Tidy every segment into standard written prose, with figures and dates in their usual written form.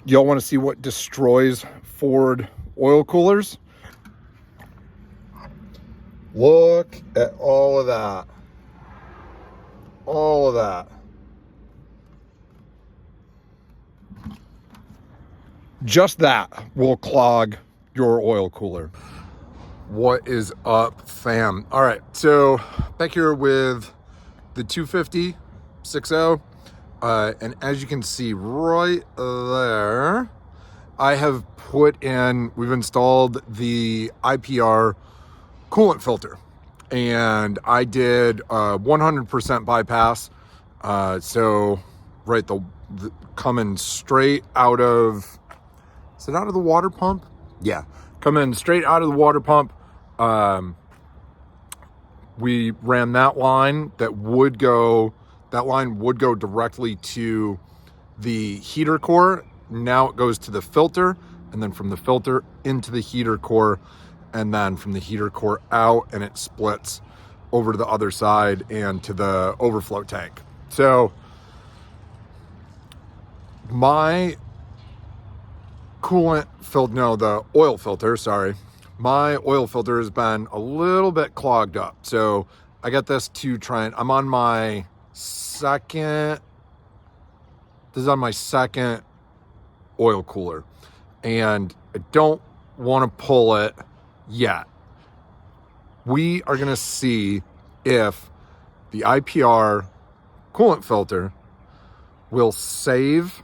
Y'all want to see what destroys Ford oil coolers? Look at all of that. All of that. Just that will clog your oil cooler. What is up, fam? All right, so back here with the 250 6.0. And as you can see right there, I have we've installed the IPR coolant filter, and I did 100% bypass. So right, the coming straight out of, is it out of the water pump? Yeah, coming straight out of the water pump. We ran that line that would go directly to the heater core. Now it goes to the filter, and then from the filter into the heater core, and then from the heater core out, and it splits over to the other side and to the overflow tank. So my the oil filter, sorry. My oil filter has been a little bit clogged up. So I got this to try, and I'm on my second oil cooler, and I don't want to pull it yet. We are going to see if the IPR coolant filter will save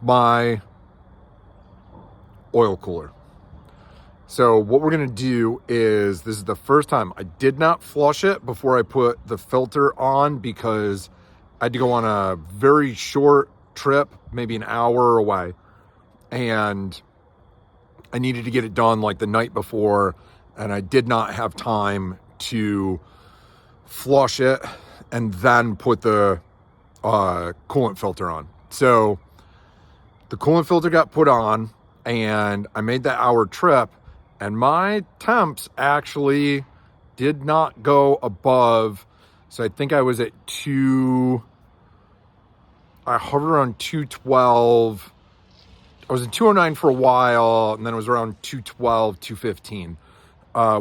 my oil cooler. So what we're going to do is, this is the first time I did not flush it before I put the filter on, because I had to go on a very short trip, maybe an hour away, and I needed to get it done like the night before, and I did not have time to flush it and then put the coolant filter on. So the coolant filter got put on, and I made that hour trip, and my temps actually did not go above, so I think I was at I hovered around 212. I was at 209 for a while, and then it was around 212, 215,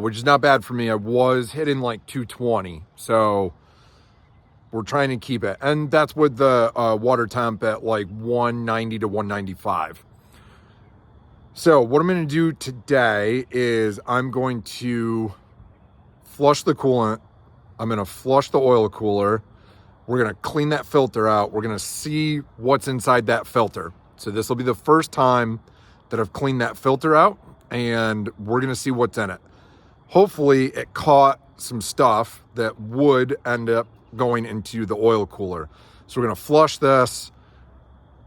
which is not bad for me. I was hitting like 220, so we're trying to keep it. And that's with the water temp at like 190 to 195. So what I'm going to do today is I'm going to flush the coolant. I'm going to flush the oil cooler. We're going to clean that filter out. We're going to see what's inside that filter. So this will be the first time that I've cleaned that filter out, and we're going to see what's in it. Hopefully it caught some stuff that would end up going into the oil cooler. So we're going to flush this.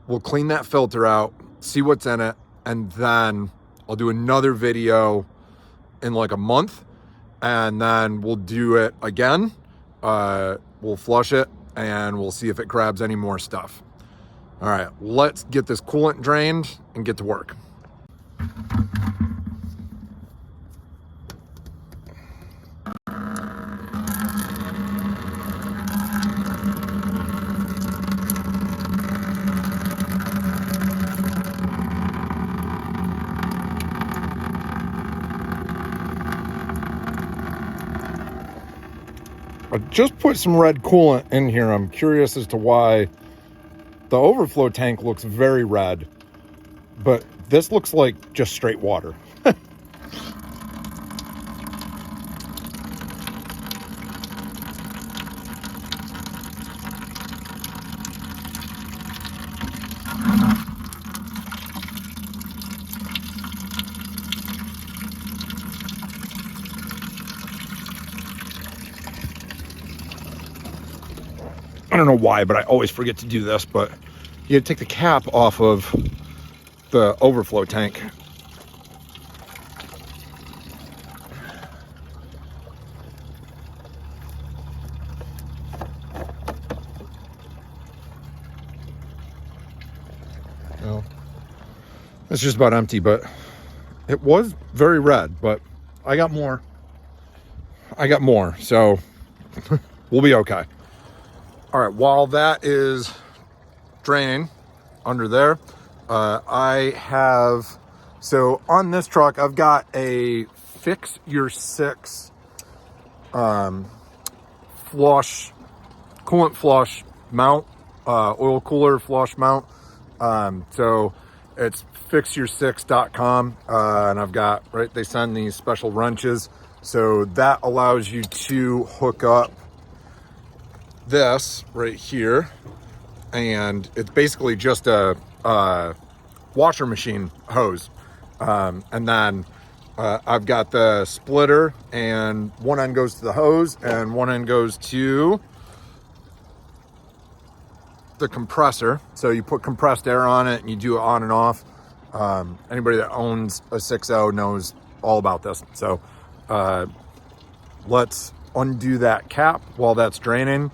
We'll clean that filter out, see what's in it, and then I'll do another video in like a month, and then we'll do it again. We'll flush it, and we'll see if it grabs any more stuff. All right, let's get this coolant drained and get to work. I just put some red coolant in here. I'm curious as to why the overflow tank looks very red, but this looks like just straight water. I don't know why, but I always forget to do this, but you gotta take the cap off of the overflow tank. Well, it's just about empty, but it was very red, but I got more, so we'll be okay. All right, while that is draining under there, So on this truck, I've got a Fix Your 6 flush, coolant flush mount, oil cooler flush mount. So it's fixyour6.com, and I've got, right, they send these special wrenches. So that allows you to hook up this right here, and it's basically just a washer machine hose. And then I've got the splitter, and one end goes to the hose and one end goes to the compressor. So you put compressed air on it and you do it on and off. Anybody that owns a 6.0 knows all about this. So let's undo that cap while that's draining.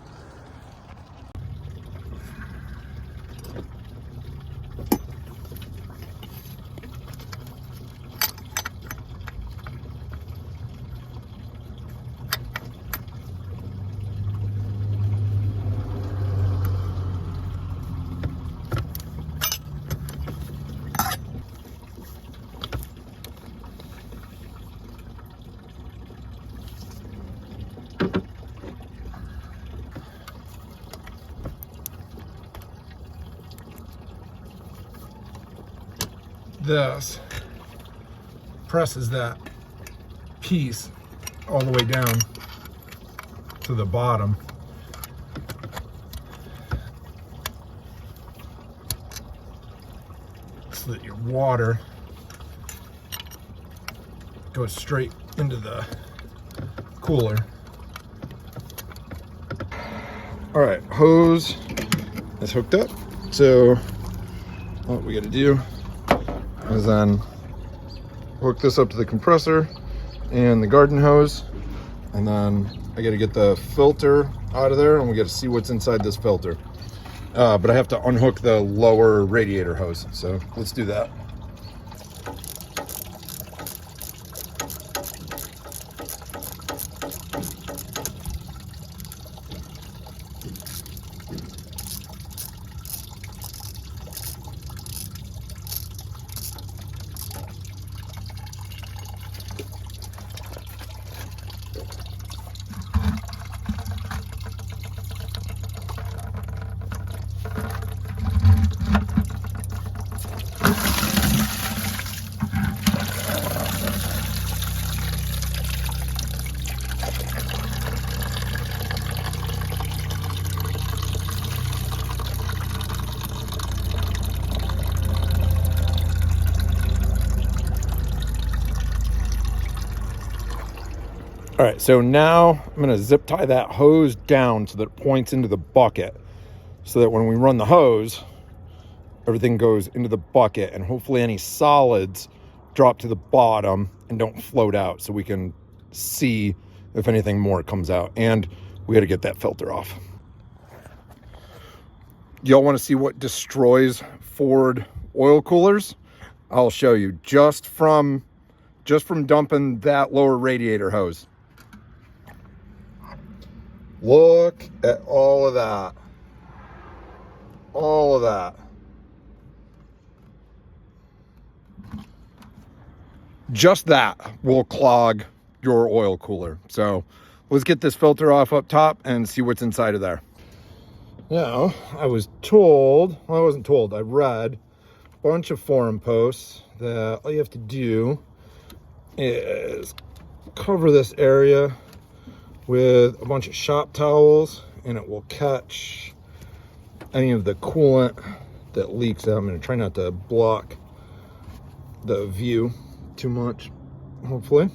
This presses that piece all the way down to the bottom. So that your water goes straight into the cooler. All right, hose is hooked up. So what we gotta do is then hook this up to the compressor and the garden hose, and then I got to get the filter out of there, and we got to see what's inside this filter. But I have to unhook the lower radiator hose, so let's do that. All right, so now I'm gonna zip tie that hose down so that it points into the bucket, so that when we run the hose, everything goes into the bucket, and hopefully any solids drop to the bottom and don't float out, so we can see if anything more comes out. And we got to get that filter off. Y'all want to see what destroys Ford oil coolers? I'll show you just from dumping that lower radiator hose. Look at all of that. All of that. Just that will clog your oil cooler. So let's get this filter off up top and see what's inside of there. Now, I was told, well, I wasn't told, I read a bunch of forum posts that all you have to do is cover this area with a bunch of shop towels, and it will catch any of the coolant that leaks out. I'm going to try not to block the view too much, hopefully.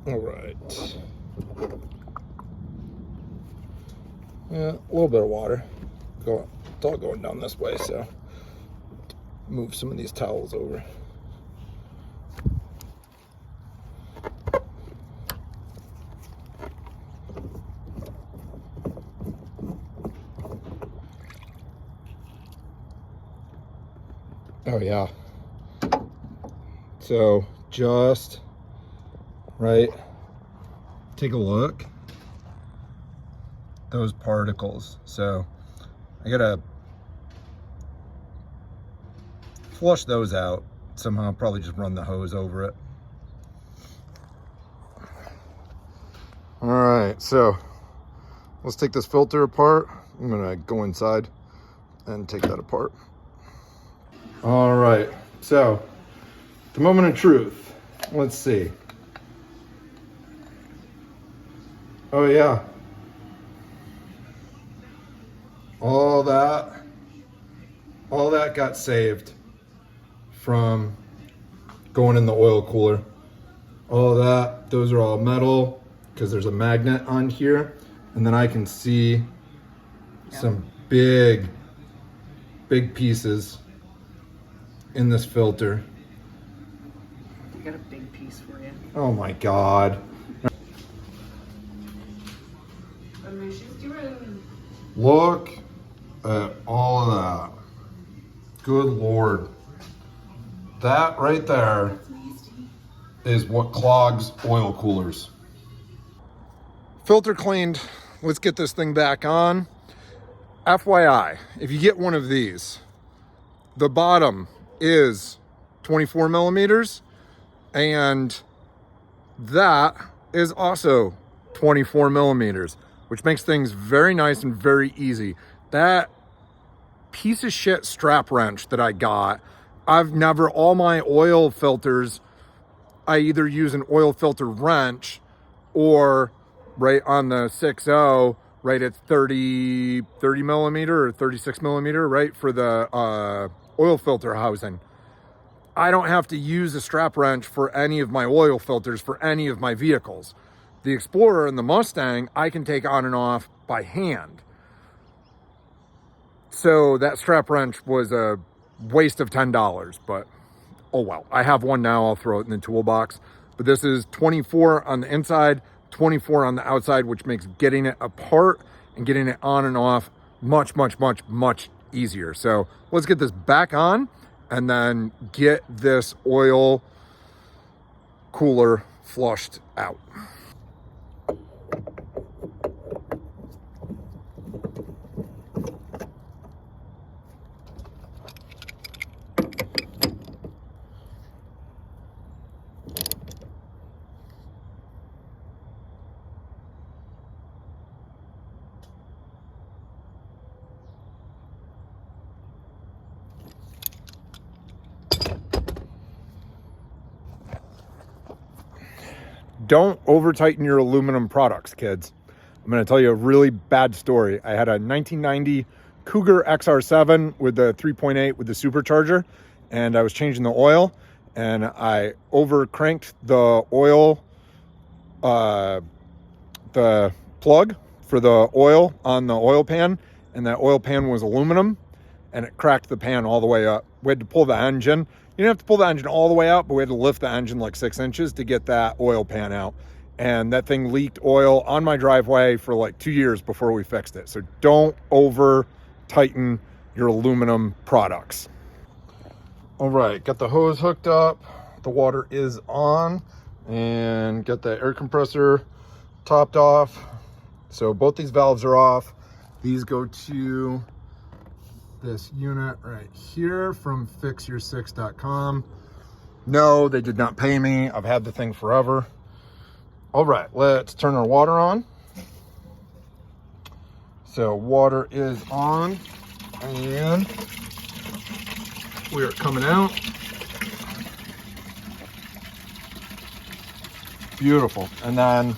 All right. Yeah, a little bit of water. It's all going down this way, so move some of these towels over. Oh yeah. So just right take a look. Those particles. So I gotta flush those out somehow, probably just run the hose over it. All right, so let's take this filter apart. I'm gonna go inside and take that apart. All right, so the moment of truth. Let's see. Oh yeah. All that got saved from going in the oil cooler. All that, those are all metal because there's a magnet on here. And then I can see some big pieces in this filter. I got a big piece for you. Oh my God. Look at all of that. Good Lord. That right there is what clogs oil coolers. Filter cleaned. Let's get this thing back on. FYI, if you get one of these, the bottom is 24 millimeters and that is also 24 millimeters, which makes things very nice and very easy. That piece of shit strap wrench that I got, all my oil filters, I either use an oil filter wrench or right on the 6.0, right at 30 millimeter or 36 millimeter, right, for the oil filter housing. I don't have to use a strap wrench for any of my oil filters for any of my vehicles. The Explorer and the Mustang, I can take on and off by hand. So that strap wrench was a waste of $10, but oh well. I have one now, I'll throw it in the toolbox. But this is 24 on the inside, 24 on the outside, which makes getting it apart and getting it on and off much easier. So let's get this back on and then get this oil cooler flushed out. Don't over tighten your aluminum products, kids. I'm going to tell you a really bad story. I had a 1990 Cougar XR7 with the 3.8 with the supercharger, and I was changing the oil, and I over cranked the oil, the plug for the oil on the oil pan, and that oil pan was aluminum, and it cracked the pan all the way up. We had to pull the engine. You didn't have to pull the engine all the way out, but we had to lift the engine like 6 inches to get that oil pan out. And that thing leaked oil on my driveway for like 2 years before we fixed it. So don't over tighten your aluminum products. All right, got the hose hooked up. The water is on, and got the air compressor topped off. So both these valves are off. These go to this unit right here from fixyour6.com. No, they did not pay me. I've had the thing forever. All right, let's turn our water on. So water is on and we are coming out. Beautiful. And then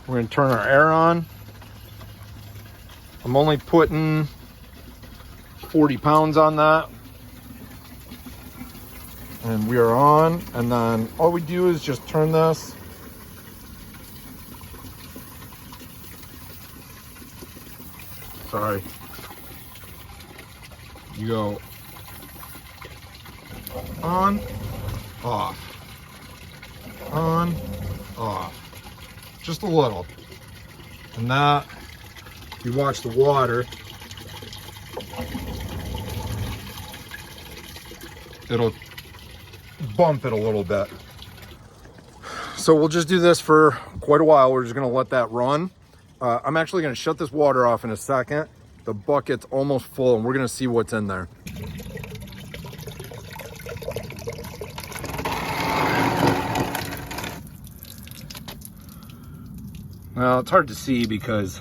we're gonna turn our air on. I'm only putting 40 pounds on that, and we are on. And then all we do is just turn this. Sorry. You go on, off, on, off, just a little. And that, you watch the water, it'll bump it a little bit. So we'll just do this for quite a while. We're just gonna let that run. I'm actually gonna shut this water off in a second. The bucket's almost full and we're gonna see what's in there. Well, it's hard to see because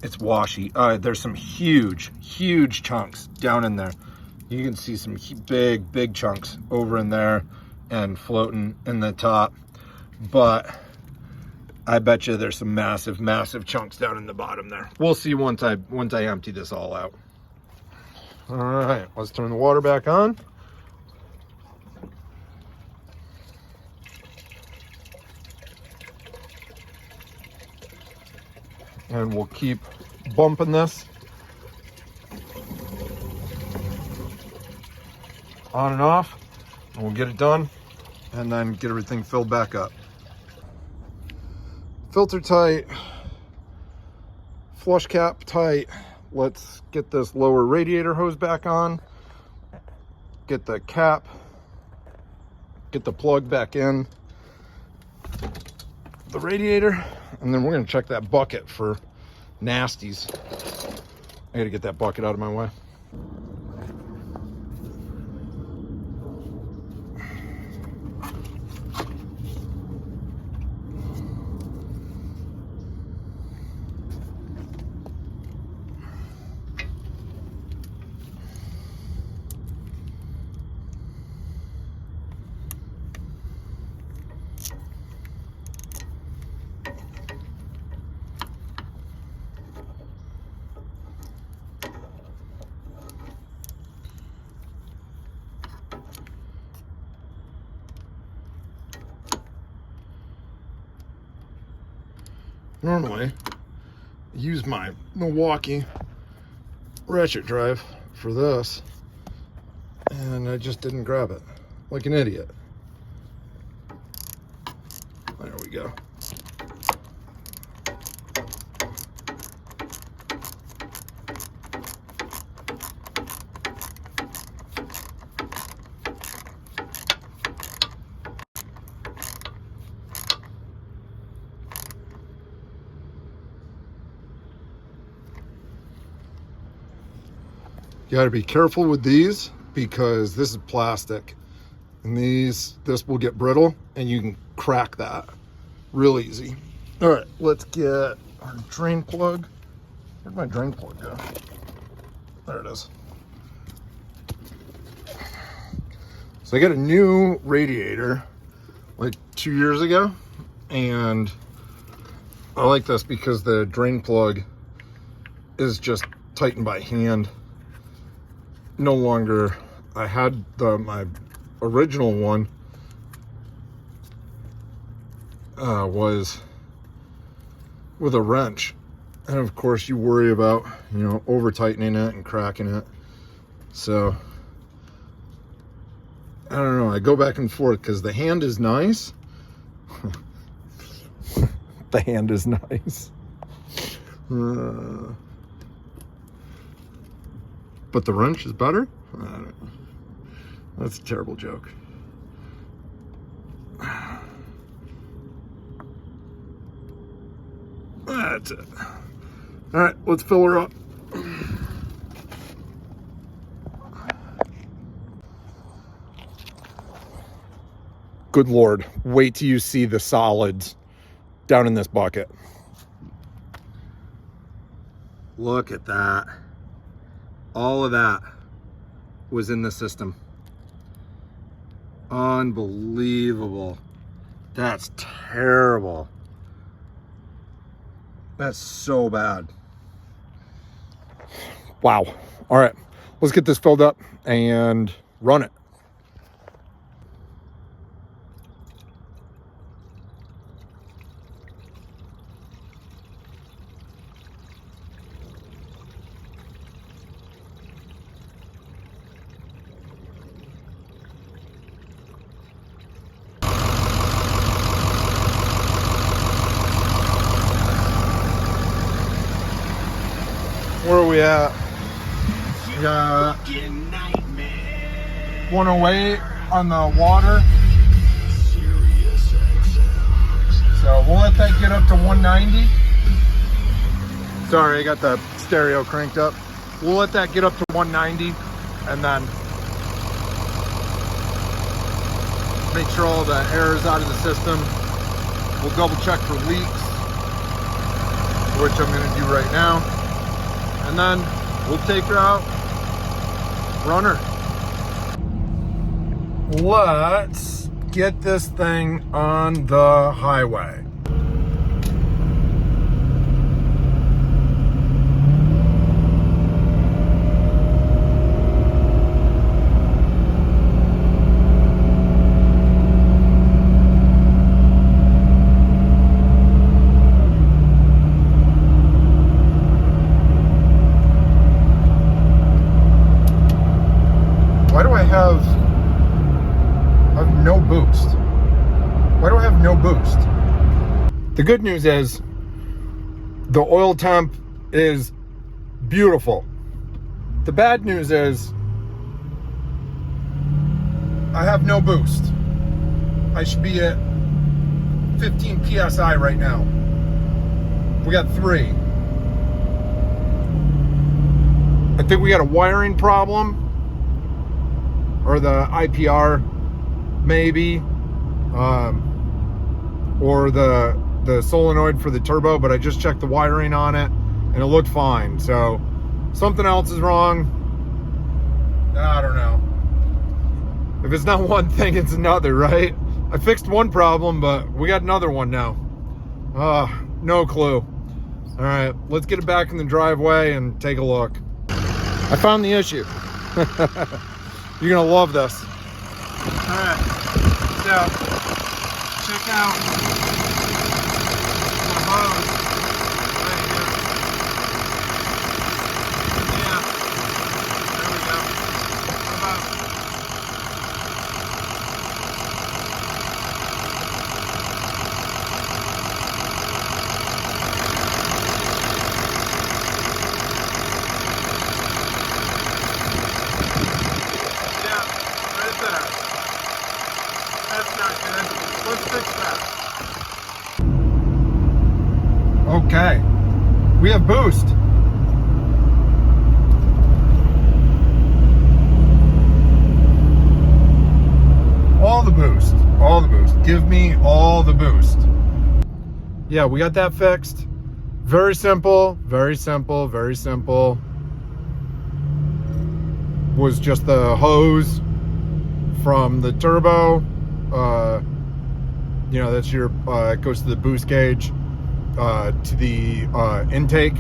it's washy. There's some huge chunks down in there. You can see some big chunks over in there and floating in the top. But I bet you there's some massive chunks down in the bottom there. We'll see once I empty this all out. All right, let's turn the water back on. And we'll keep bumping this on and off, and we'll get it done and then get everything filled back up. Filter tight, flush cap tight. Let's get this lower radiator hose back on, get the cap, get the plug back in the radiator, and then we're going to check that bucket for nasties. I got to get that bucket out of my way. Normally, I use my Milwaukee ratchet drive for this, and I just didn't grab it, like an idiot. There we go. You got to be careful with these because this is plastic, and this will get brittle and you can crack that real easy. All right, let's get our drain plug. Where'd my drain plug go? There it is. So I got a new radiator like 2 years ago, and I like this because the drain plug is just tightened by hand. No longer, I had my original one was with a wrench, and of course you worry about, you know, over tightening it and cracking it. So I don't know, I go back and forth because the hand is nice. The hand is nice. But the wrench is better? I don't know. That's a terrible joke. That's it. All right, let's fill her up. Good Lord, wait till you see the solids down in this bucket. Look at that. All of that was in the system. Unbelievable. That's terrible. That's so bad. Wow. All right, let's get this filled up and run it. Where are we at? We got 108 on the water. So we'll let that get up to 190. Sorry, I got the stereo cranked up. We'll let that get up to 190 and then make sure all the air is out of the system. We'll double check for leaks, which I'm gonna do right now. And then we'll take her out, run her. Let's get this thing on the highway. Why do I have no boost? Why do I have no boost? The good news is the oil temp is beautiful. The bad news is I have no boost. I should be at 15 PSI right now. We got 3. I think we got a wiring problem. Or the IPR, maybe, or the solenoid for the turbo, but I just checked the wiring on it and it looked fine. So something else is wrong. I don't know. If it's not one thing, it's another, right? I fixed one problem, but we got another one now. No clue. All right, let's get it back in the driveway and take a look. I found the issue. You're gonna love this. All right, so check out the hose right here. Yeah, there we go. How about that's not good. Let's fix that. Okay. We have boost. All the boost. All the boost. Give me all the boost. Yeah, we got that fixed. Very simple. Very simple. Very simple. Was just the hose from the turbo. You know, that's your it goes to the boost gauge to the intake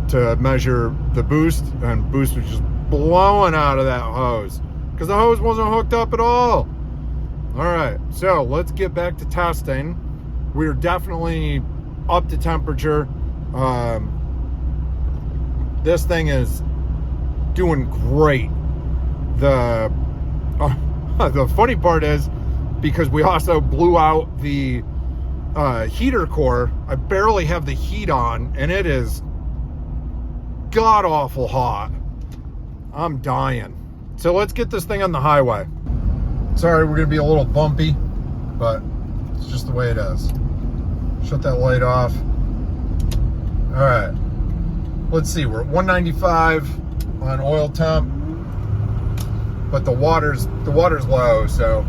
to measure the boost, and boost was just blowing out of that hose because the hose wasn't hooked up at all. All right, so let's get back to testing. We're definitely up to temperature. This thing is doing great. The funny part is, because we also blew out the heater core, I barely have the heat on, and it is god-awful hot. I'm dying. So let's get this thing on the highway. Sorry, we're gonna be a little bumpy, but it's just the way it is. Shut that light off. All right, let's see, we're at 195 on oil temp, but the water's low, so.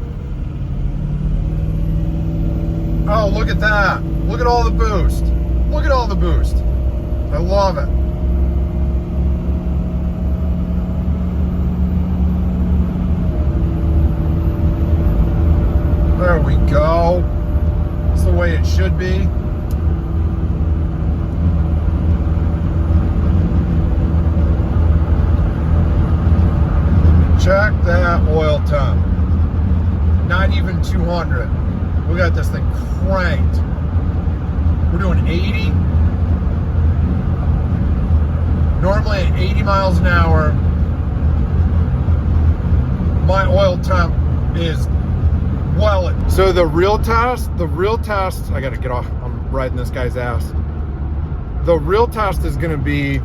Oh, look at that. Look at all the boost. Look at all the boost. I love it. There we go. That's the way it should be. Check that oil temp. Not even 200. We got this thing cranked. We're doing 80. Normally at 80 miles an hour, my oil temp is well. So the real test, I gotta get off, I'm riding this guy's ass. The real test is gonna be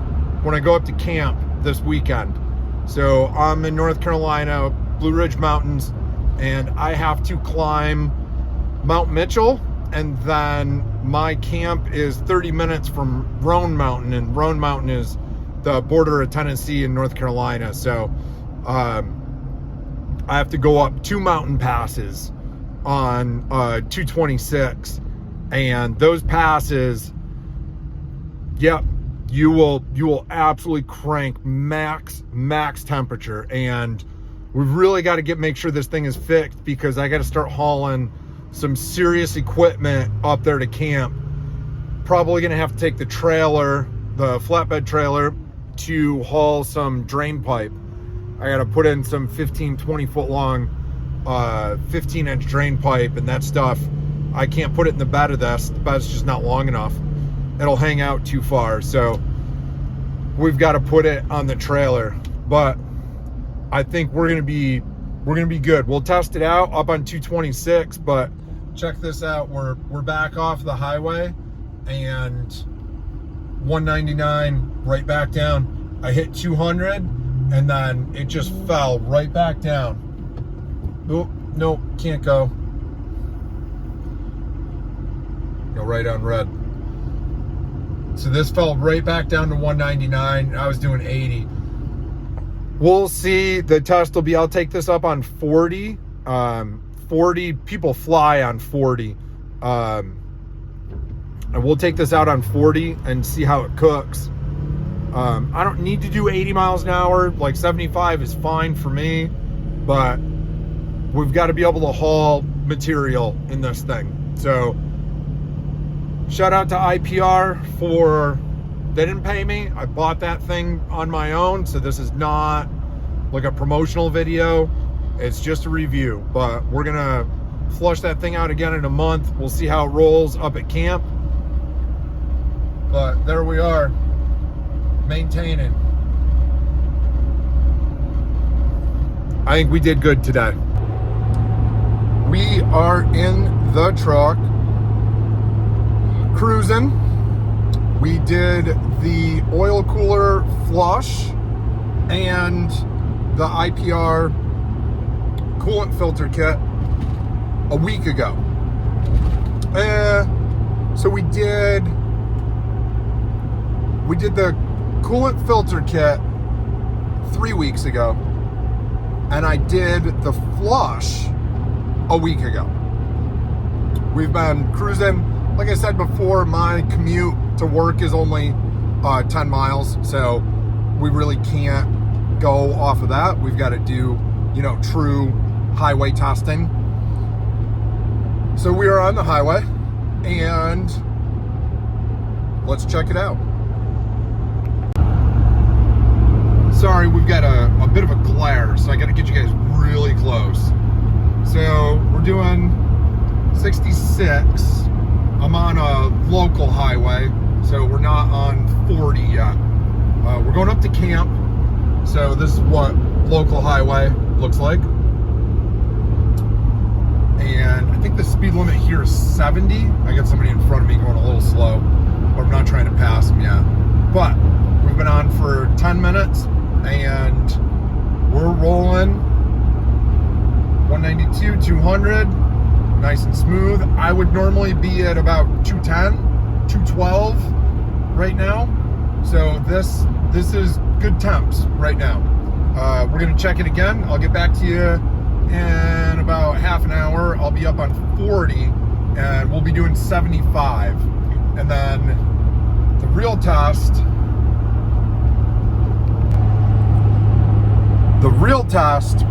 when I go up to camp this weekend. So I'm in North Carolina, Blue Ridge Mountains, and I have to climb Mount Mitchell and then my camp is 30 minutes from Roan Mountain, and Roan Mountain is the border of Tennessee and North Carolina. So I have to go up 2 mountain passes on 226, and those passes, yep, you will absolutely crank max temperature. And we've really got to make sure this thing is fixed, because I got to start hauling some serious equipment up there to camp. Probably gonna have to take the trailer, the flatbed trailer, to haul some drain pipe. I gotta put in some 20 foot long 15-inch drain pipe, and that stuff, I can't put it in the bed of this. The bed's just not long enough. It'll hang out too far, so we've got to put it on the trailer. But I think we're gonna be good. We'll test it out up on 226, but check this out. We're back off the highway, and 199 right back down. I hit 200, and then it just fell right back down. Oh, no, can't go. Go right on red. So this fell right back down to 199. I was doing 80. We'll see. The test will be, I'll take this up on 40. 40, people fly on 40. And we'll take this out on 40 and see how it cooks. I don't need to do 80 miles an hour. Like 75 is fine for me, but we've got to be able to haul material in this thing. So shout out to IPR for, they didn't pay me. I bought that thing on my own. So this is not like a promotional video. It's just a review, but we're gonna flush that thing out again in a month. We'll see how it rolls up at camp. But there we are, maintaining. I think we did good today. We are in the truck, cruising. We did the oil cooler flush and the IPR coolant filter kit a week ago. So we did the coolant filter kit 3 weeks ago, and I did the flush a week ago. We've been cruising. Like I said before, my commute to work is only 10 miles, so we really can't go off of that. We've got to do, true highway testing. So we are on the highway, and let's check it out. Sorry, we've got a bit of a glare, so I got to get you guys really close. So we're doing 66. I'm on a local highway, so we're not on 40 yet. We're going up to camp, so this is what local highway looks like. And I think the speed limit here is 70. I got somebody in front of me going a little slow, but I'm not trying to pass them yet. But we've been on for 10 minutes, and we're rolling 192, 200, nice and smooth. I would normally be at about 210, 212 right now. So this is good temps right now. We're gonna check it again. I'll get back to you in about half an hour. I'll be up on 40, and we'll be doing 75. And then the real test,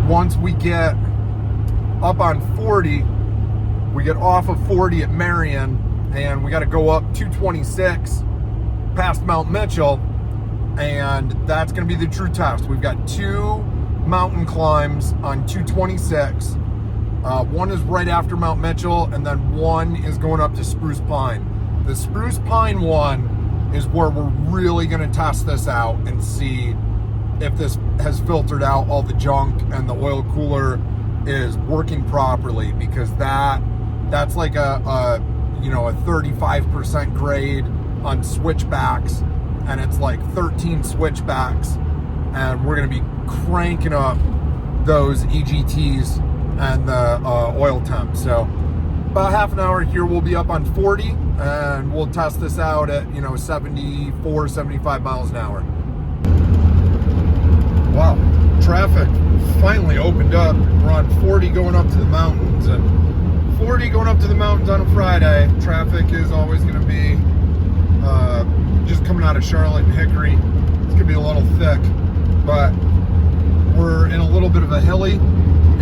once we get up on 40, we get off of 40 at Marion, and we got to go up 226 past Mount Mitchell, and that's going to be the true test. We've got 2 mountain climbs on 226. One is right after Mount Mitchell, and then one is going up to Spruce Pine. The Spruce Pine one is where we're really going to test this out and see if this has filtered out all the junk and the oil cooler is working properly, because that's like a 35% grade on switchbacks, and it's like 13 switchbacks, and we're going to be cranking up those EGTs and the oil temp. So about half an hour here, we'll be up on 40, and we'll test this out at, 74, 75 miles an hour. Wow, traffic finally opened up. We're on 40 going up to the mountains, and 40 going up to the mountains on a Friday. Traffic is always going to be just coming out of Charlotte and Hickory. It's going to be a little thick, but we're in a little bit of a hilly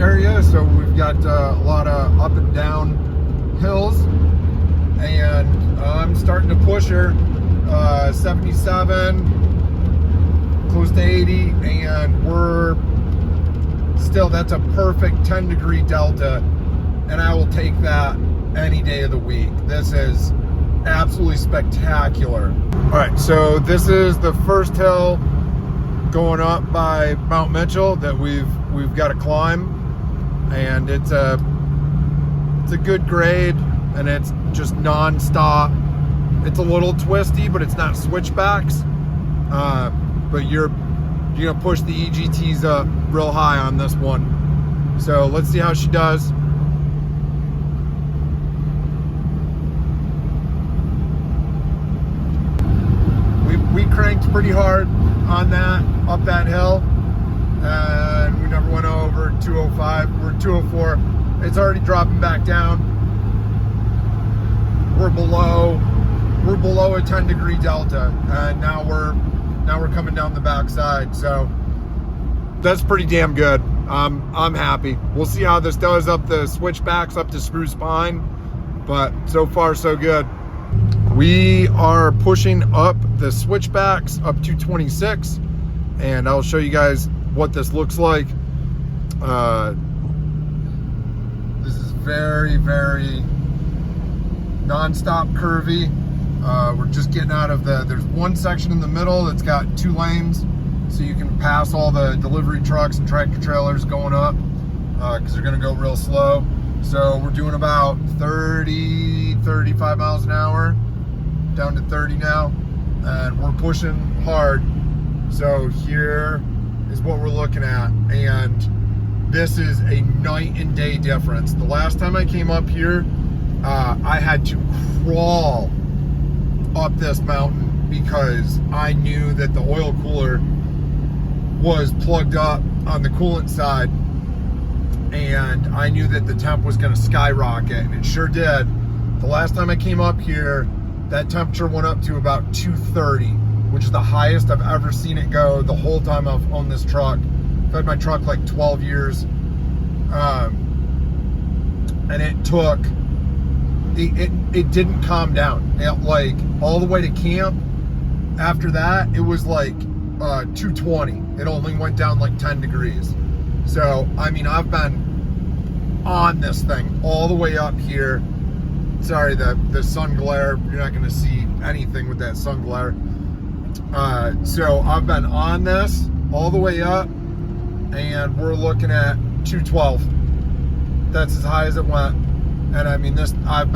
area, so we've got a lot of up and down hills, and I'm starting to push her 77, close to 80, and we're still, that's a perfect 10-degree delta, and I will take that any day of the week. This is absolutely spectacular. All right, so this is the first hill going up by Mount Mitchell that we've got to climb, and it's a good grade, and it's just non-stop. It's a little twisty, but it's not switchbacks. But you're gonna push the EGTs up real high on this one. So let's see how she does. We cranked pretty hard on that, up that hill, and we never went over 205. We're 204. It's already dropping back down. We're below a 10-degree delta, and now we're coming down the backside. So that's pretty damn good. I'm happy. We'll see how this does up the switchbacks, up to Screw Spine, but so far so good. We are pushing up the switchbacks up to 26, and I'll show you guys what this looks like. This is very, very non-stop curvy. We're just getting out of there's one section in the middle that's got 2 lanes, so you can pass all the delivery trucks and tractor trailers going up, because they're going to go real slow. So we're doing about 30, 35 miles an hour, down to 30 now, and we're pushing hard. So here is what we're looking at, and this is a night and day difference. The last time I came up here, I had to crawl up this mountain because I knew that the oil cooler was plugged up on the coolant side, and I knew that the temp was going to skyrocket, and it sure did. The last time I came up here, that temperature went up to about 230, which is the highest I've ever seen it go the whole time I've owned this truck. I've had my truck like 12 years, and it took, it didn't calm down. Like all the way to camp, after that, it was like 220. It only went down like 10 degrees. So, I mean, I've been on this thing all the way up here. Sorry, the sun glare, you're not gonna see anything with that sun glare. So I've been on this all the way up, and we're looking at 212. That's as high as it went. And I mean, I've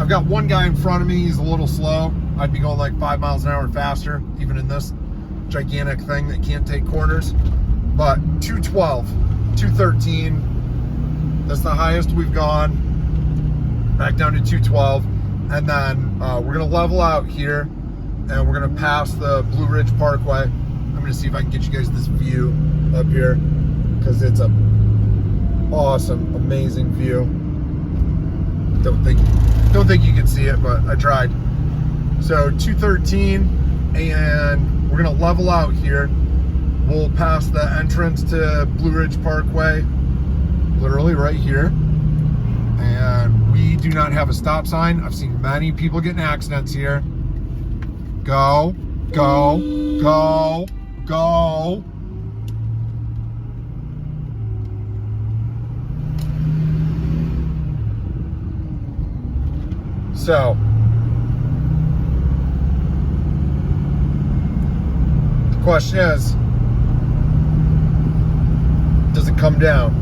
got one guy in front of me, he's a little slow. I'd be going like 5 miles an hour faster, even in this gigantic thing that can't take corners. But 212, 213, that's the highest we've gone. Back down to 212, and then we're gonna level out here, and we're gonna pass the Blue Ridge Parkway. I'm gonna see if I can get you guys this view up here, because it's a awesome, amazing view. Don't think you can see it, but I tried. So 213, and we're gonna level out here. We'll pass the entrance to Blue Ridge Parkway, literally right here. And we do not have a stop sign. I've seen many people get in accidents here. Go, go, go, go. So, the question is, does it come down?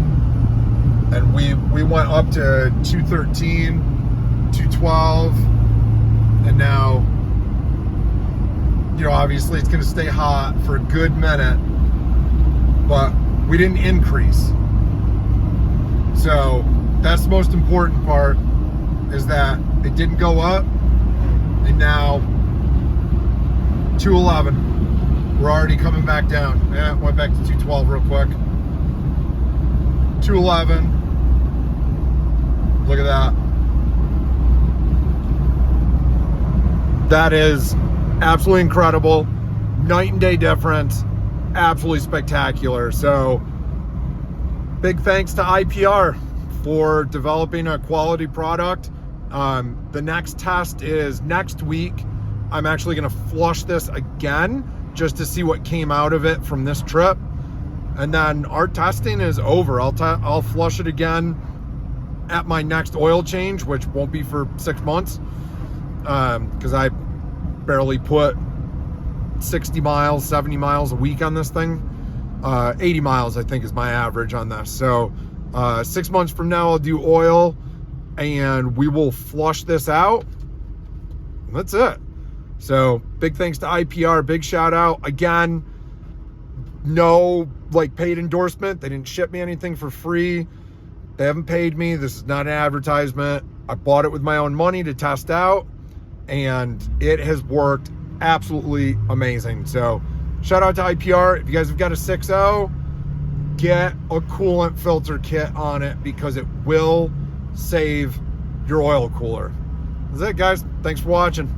And we went up to 213, 212, and now, you know, obviously it's gonna stay hot for a good minute, but we didn't increase. So that's the most important part, is that it didn't go up, and now 211. We're already coming back down. Yeah, went back to 212 real quick. 211. Look at that. That is absolutely incredible. Night and day difference. Absolutely spectacular. So big thanks to IPR for developing a quality product. The next test is next week. I'm actually going to flush this again just to see what came out of it from this trip. And then our testing is over. I'll flush it again at my next oil change, which won't be for 6 months, because I barely put 60 miles, 70 miles a week on this thing. 80 miles, I think, is my average on this. So 6 months from now, I'll do oil, and we will flush this out. That's it. So big thanks to IPR. Big shout out. Again, no like paid endorsement. They didn't ship me anything for free. They haven't paid me. This is not an advertisement. I bought it with my own money to test out, and it has worked absolutely amazing. So shout out to IPR. If you guys have got a 6.0, get a coolant filter kit on it, because it will save your oil cooler. That's it, guys. Thanks for watching.